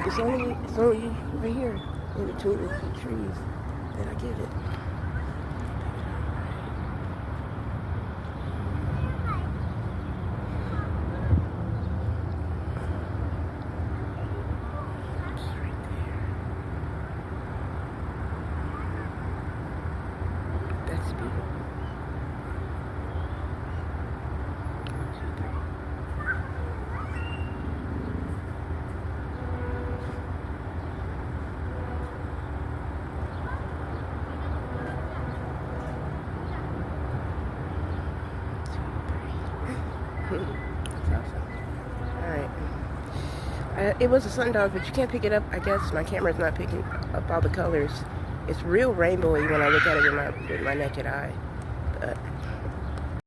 It's only right here in between the trees that I get it. That's beautiful. That's awesome. Alright. It was a sundog, but you can't pick it up. I guess my camera's not picking up all the colors. It's real rainbowy when I look at it with my naked eye. But